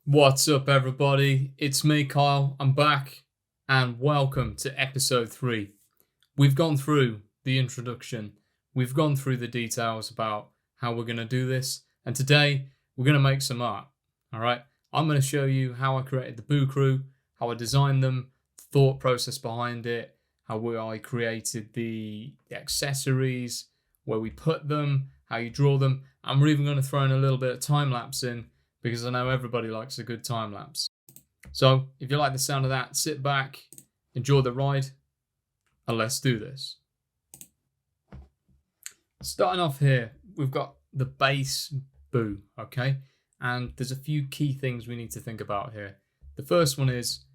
What's up, everybody? It's me, Kyle. I'm back, and welcome to episode 3. We've gone through the introduction, we've gone through the details about how we're going to do this, and today we're going to make some art. All right, I'm going to show you how I created the Boo Crew, how I designed them, the thought process behind it, how I created the accessories, where we put them, how you draw them. And we're even going to throw in a little bit of time lapse in, because I know everybody likes a good time lapse. So if you like the sound of that, sit back, enjoy the ride, and let's do this. Starting off here, we've got the base Boo, okay? And there's a few key things we need to think about here. The first one is,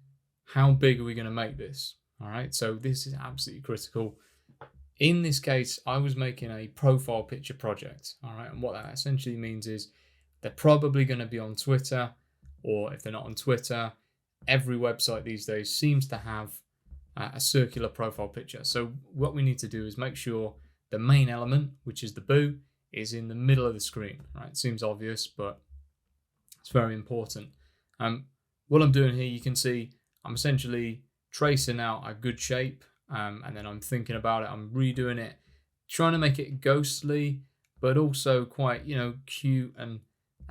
how big are we going to make this? All right, so this is absolutely critical. In this case, I was making a profile picture project, all right? And what that essentially means is they're probably going to be on Twitter, or if they're not on Twitter, every website these days seems to have a circular profile picture. So what we need to do is make sure the main element, which is the Boo, is in the middle of the screen, right? It seems obvious, but it's very important. What I'm doing here, you can see I'm essentially tracing out a good shape, and then I'm thinking about it, I'm redoing it, trying to make it ghostly, but also quite, cute and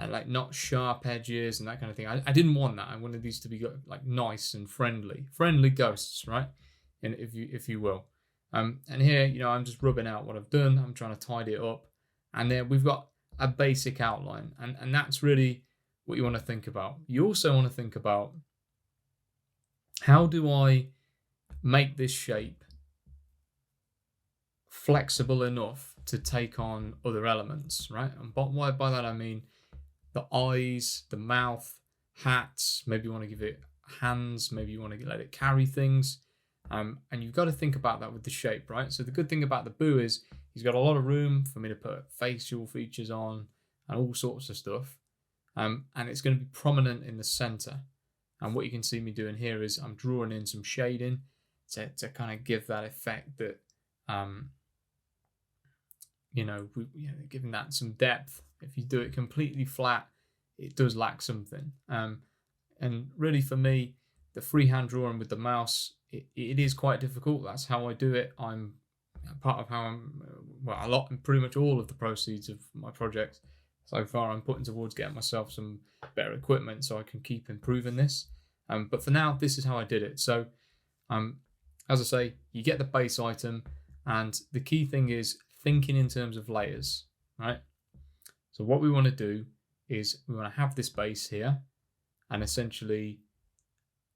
like not sharp edges and that kind of thing. I didn't want that. I wanted these to be like nice and friendly ghosts, right? And if you will. And here, I'm just rubbing out what I've done. I'm trying to tidy it up, and then we've got a basic outline, and that's really what you want to think about. You also want to think about, how do I make this shape flexible enough to take on other elements, right? And by that I mean the eyes, the mouth, hats, maybe you want to give it hands, maybe you want to let it carry things. And you've got to think about that with the shape, right? So the good thing about the Boo is he's got a lot of room for me to put facial features on and all sorts of stuff. And it's going to be prominent in the center. And what you can see me doing here is I'm drawing in some shading to kind of give that effect that, giving that some depth. If you do it completely flat, it does lack something. And really for me, the freehand drawing with the mouse, it is quite difficult. That's how I do it. I'm part of how pretty much all of the proceeds of my project so far, I'm putting towards getting myself some better equipment so I can keep improving this. But for now, this is how I did it. So, as I say, you get the base item, and the key thing is thinking in terms of layers, right? So what we want to do is we want to have this base here and essentially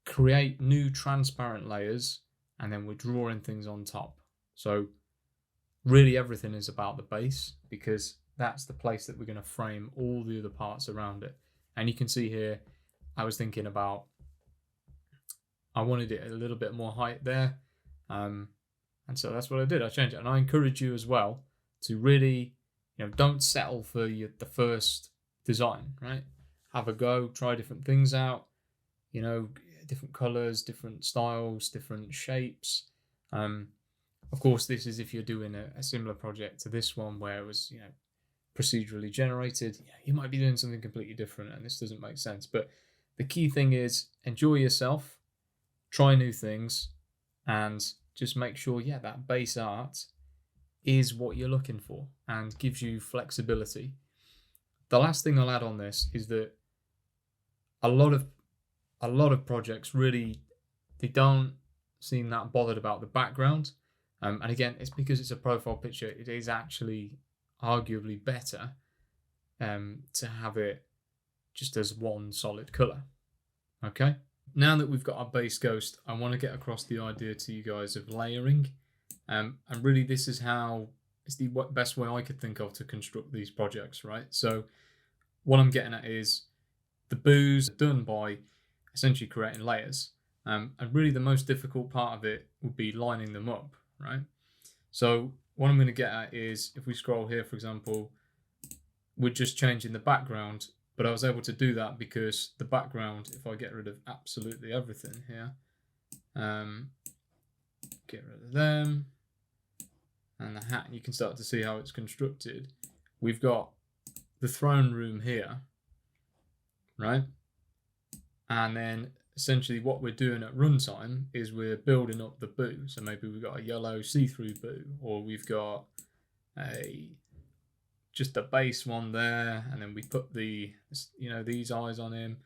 create new transparent layers, and then we're drawing things on top. So really everything is about the base, because that's the place that we're going to frame all the other parts around it. And you can see here, I was thinking about, I wanted it a little bit more height there. And so that's what I did. I changed it. And I encourage you as well to really, don't settle for the first design, right? Have a go, try different things out, different colors, different styles, different shapes. Of course, this is if you're doing a similar project to this one where it was, procedurally generated. You might be doing something completely different and this doesn't make sense. But the key thing is enjoy yourself, try new things, and just make sure, that base art is what you're looking for and gives you flexibility. The last thing I'll add on this is that a lot of projects really, they don't seem that bothered about the background. And again, it's because it's a profile picture. It is actually arguably better to have it just as one solid color. Okay, now that we've got our base ghost, I want to get across the idea to you guys of layering, and really this is how it's the best way I could think of to construct these projects, right? So what I'm getting at is the Boos are done by essentially creating layers, and really the most difficult part of it would be lining them up, right? So what I'm going to get at is, if we scroll here, for example, we're just changing the background, but I was able to do that because the background, if I get rid of absolutely everything here, get rid of them, and the hat, and you can start to see how it's constructed. We've got the throne room here, right? And then essentially what we're doing at runtime is we're building up the boo. So maybe we've got a yellow see-through boo, or we've got just a base one there, and then we put the, these eyes on him,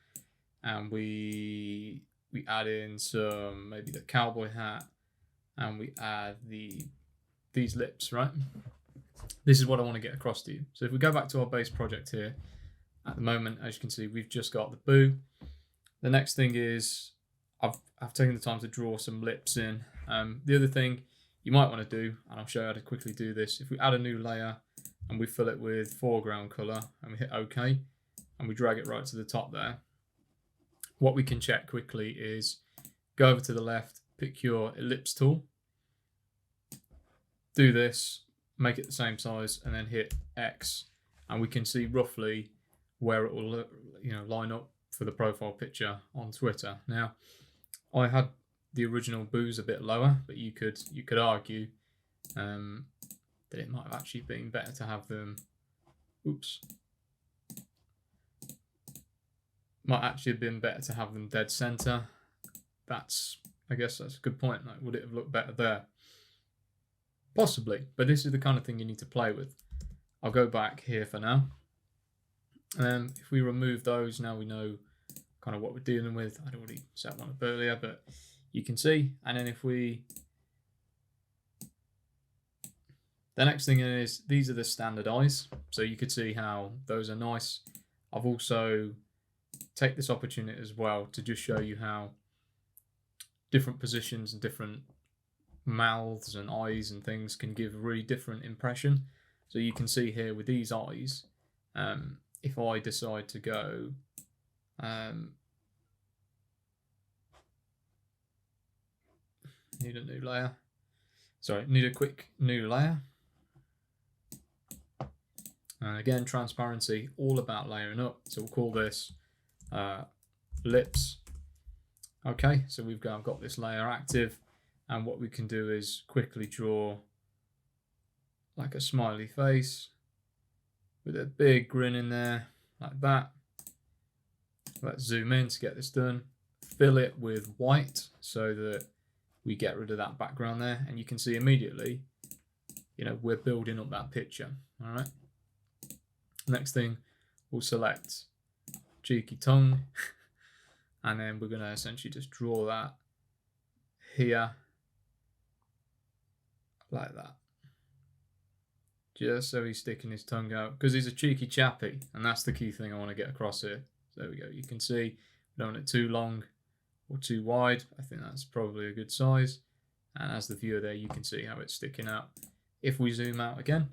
and we add in some, maybe the cowboy hat, and we add these lips, right? This is what I want to get across to you. So if we go back to our base project here, at the moment, as you can see, we've just got the boo. The next thing is I've taken the time to draw some lips in. The other thing you might want to do, and I'll show you how to quickly do this, if we add a new layer and we fill it with foreground color and we hit OK and we drag it right to the top there, what we can check quickly is go over to the left, pick your ellipse tool, do this, make it the same size, and then hit X, and we can see roughly where it will line up for the profile picture on Twitter. Now, I had the original boos a bit lower, but you could argue that it might have actually been better to have them. Might actually have been better to have them dead center. I guess that's a good point. Like, would it have looked better there? Possibly, but this is the kind of thing you need to play with. I'll go back here for now. If we remove those, now we know kind of what we're dealing with. I'd already set one up earlier, but you can see. And then if we, the next thing is, these are the standard eyes. So you could see how those are nice. I've also take this opportunity as well to just show you how different positions and different mouths and eyes and things can give a really different impression. So you can see here with these eyes, if I decide to go need a new layer, need a quick new layer, and again, transparency, all about layering up. So we'll call this lips. Okay, so I've got this layer active, and what we can do is quickly draw like a smiley face with a big grin in there, like that. Let's zoom in to get this done. Fill it with white so that we get rid of that background there, and you can see immediately, we're building up that picture. All right. Next thing, we'll select cheeky tongue, and then we're going to essentially just draw that here, like that. Just so he's sticking his tongue out, because he's a cheeky chappy, and that's the key thing I want to get across here. So there we go. You can see we don't want it too long or too wide. I think that's probably a good size. And as the viewer there, you can see how it's sticking out. If we zoom out again,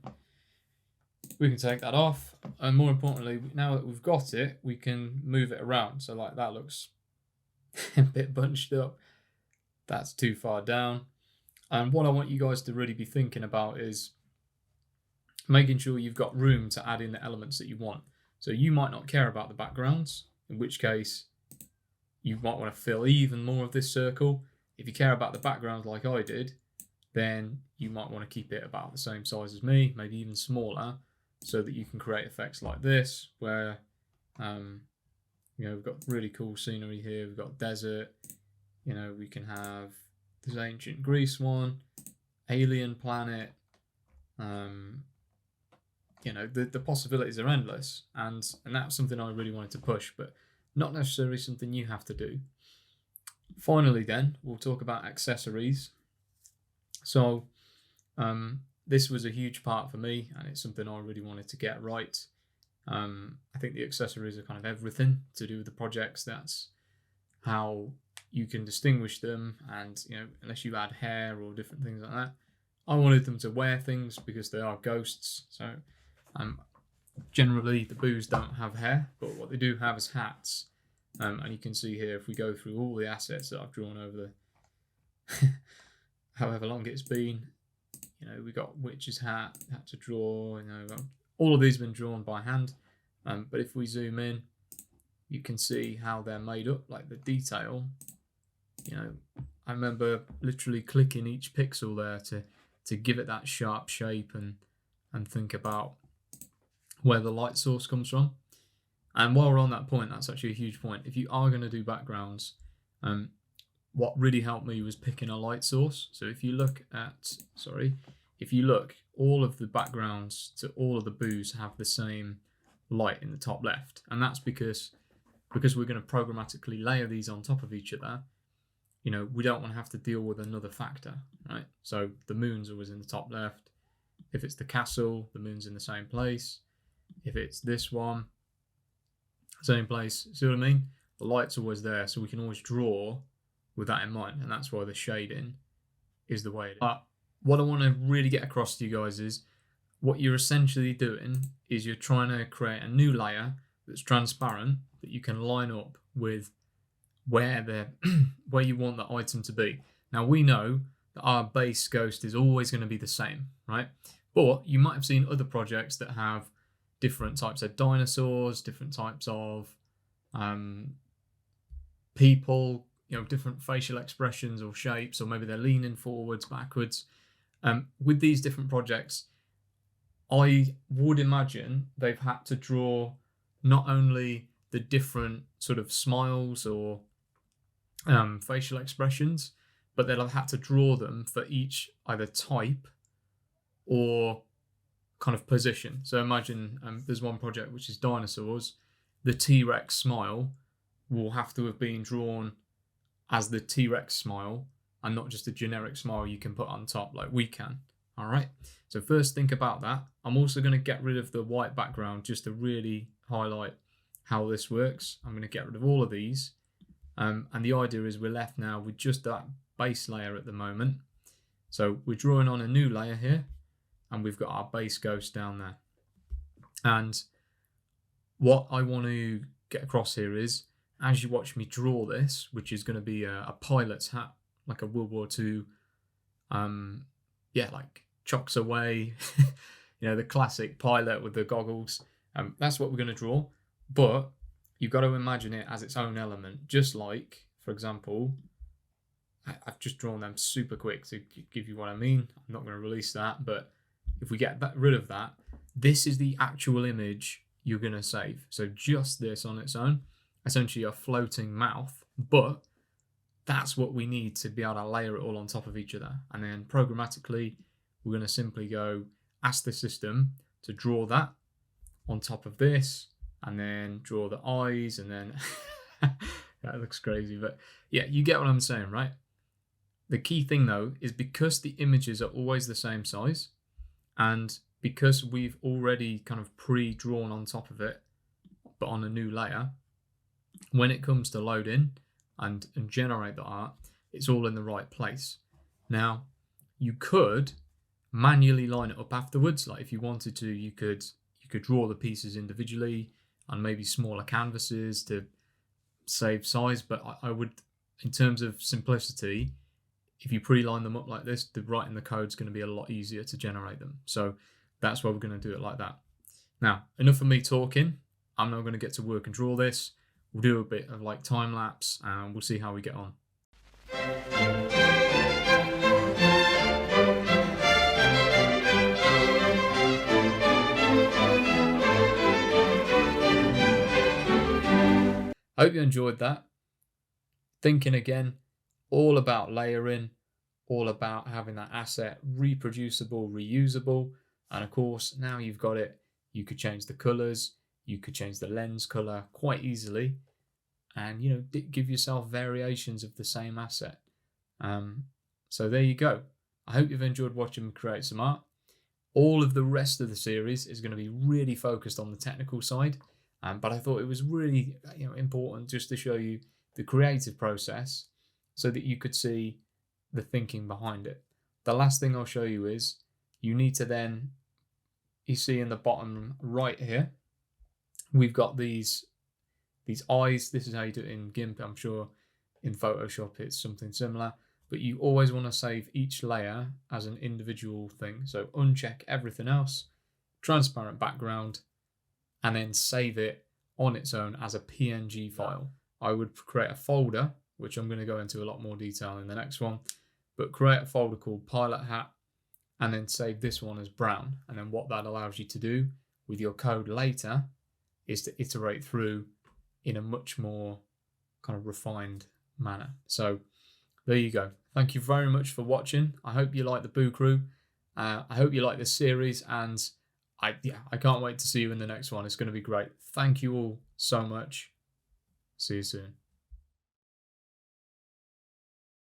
we can take that off. And more importantly, now that we've got it, we can move it around. So like that looks a bit bunched up. That's too far down. And what I want you guys to really be thinking about is making sure you've got room to add in the elements that you want. So you might not care about the backgrounds, in which case you might want to fill even more of this circle. If you care about the backgrounds like I did, then you might want to keep it about the same size as me, maybe even smaller, so that you can create effects like this, where we've got really cool scenery here. We've got desert. We can have this ancient Greece one, alien planet. The possibilities are endless, and that's something I really wanted to push, but not necessarily something you have to do. Finally, then, we'll talk about accessories. So this was a huge part for me, and it's something I really wanted to get right. I think the accessories are kind of everything to do with the projects. That's how you can distinguish them, and unless you add hair or different things like that. I wanted them to wear things because they are ghosts. So generally the boos don't have hair, but what they do have is hats. And you can see here, if we go through all the assets that I've drawn over the however long it's been, we got witch's hat, had to draw, all of these have been drawn by hand. But if we zoom in, you can see how they're made up, like the detail. I remember literally clicking each pixel there to give it that sharp shape and think about where the light source comes from. And while we're on that point, that's actually a huge point. If you are going to do backgrounds, what really helped me was picking a light source. So if you look, all of the backgrounds to all of the boos have the same light in the top left. And that's because we're going to programmatically layer these on top of each other. You know, we don't want to have to deal with another factor, right? So the moon's always in the top left. If it's the castle, the moon's in the same place. If it's this one, same place. See what I mean? The light's always there, so we can always draw with that in mind, and that's why the shading is the way it is. But what I want to really get across to you guys is what you're essentially doing is you're trying to create a new layer that's transparent that you can line up with where you want the item to be. Now we know that our base ghost is always going to be the same, right? But you might have seen other projects that have different types of dinosaurs, different types of people, you know, different facial expressions or shapes, or maybe they're leaning forwards, backwards. With these different projects, I would imagine they've had to draw not only the different sort of smiles or facial expressions, but they'll have had to draw them for each either type or kind of position. So imagine there's one project which is dinosaurs. The T-Rex smile will have to have been drawn as the T-Rex smile and not just a generic smile you can put on top like we can. All right. So first think about that. I'm also going to get rid of the white background just to really highlight how this works. I'm going to get rid of all of these. And the idea is we're left now with just that base layer at the moment. So we're drawing on a new layer here, and we've got our base ghost down there. And what I want to get across here is, as you watch me draw this, which is going to be a pilot's hat, like a World War II, like chocks away, you know, the classic pilot with the goggles. That's what we're going to draw. But you've got to imagine it as its own element, just like, for example, I've just drawn them super quick to give you what I mean. I'm not going to release that, but if we get rid of that, this is the actual image you're going to save. So just this on its own, essentially a floating mouth, but that's what we need to be able to layer it all on top of each other. And then programmatically, we're going to simply go ask the system to draw that on top of this, and then draw the eyes, and then that looks crazy, but yeah, you get what I'm saying, right? The key thing though is because the images are always the same size, and because we've already kind of pre-drawn on top of it, but on a new layer, when it comes to load in and generate the art, it's all in the right place. Now, you could manually line it up afterwards. Like if you wanted to, you could draw the pieces individually on maybe smaller canvases to save size. But I would, in terms of simplicity, if you pre-line them up like this, the writing the code is going to be a lot easier to generate them. So that's why we're going to do it like that. Now, enough of me talking. I'm now going to get to work and draw this. We'll do a bit of like time lapse and we'll see how we get on. I hope you enjoyed that. Thinking again, all about layering, all about having that asset reproducible, reusable. And of course, now you've got it, you could change the colors, you could change the lens color quite easily, and you know, give yourself variations of the same asset. So there you go. I hope you've enjoyed watching me create some art. All of the rest of the series is going to be really focused on the technical side, but I thought it was really important just to show you the creative process so that you could see the thinking behind it. The last thing I'll show you is you need to then, you see in the bottom right here, we've got these eyes. This is how you do it in GIMP. I'm sure in Photoshop it's something similar, but you always want to save each layer as an individual thing. So uncheck everything else, transparent background, and then save it on its own as a PNG file. I would create a folder, which I'm going to go into a lot more detail in the next one, but create a folder called Pilot Hat, and then save this one as brown. And then what that allows you to do with your code later is to iterate through in a much more kind of refined manner. So there you go. Thank you very much for watching. I hope you like the Boo Crew. I hope you like this series, and I can't wait to see you in the next one. It's going to be great. Thank you all so much. See you soon.